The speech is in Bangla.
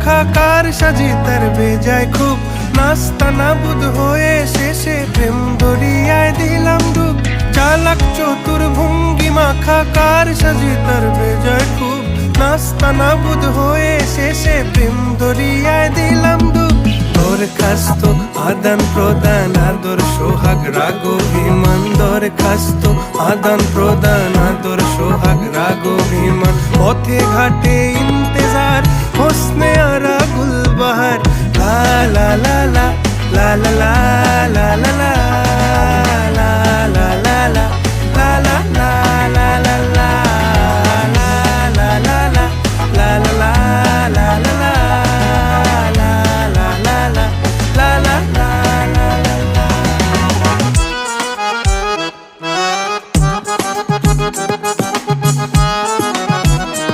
মাখা কার সাজি তার বেজায় খুব, নাস্তা নাবুদ হয়ে শেষে প্রেম দরিয়ায় দিলাম ডুব। চালাক চতুর ভঙ্গি মাখা কার সাজি তার বেজায় খুব, নাস্তা নাবুদ হয়ে শেষে প্রেম দরিয়ায় দিলাম ডুব। দরখাস্ত আদান প্রদান আদর সোহাগ রাগ অভিমান, দরখাস্ত আদান প্রদান আদর সোহাগ রাগ অভিমান। পথে ঘাটে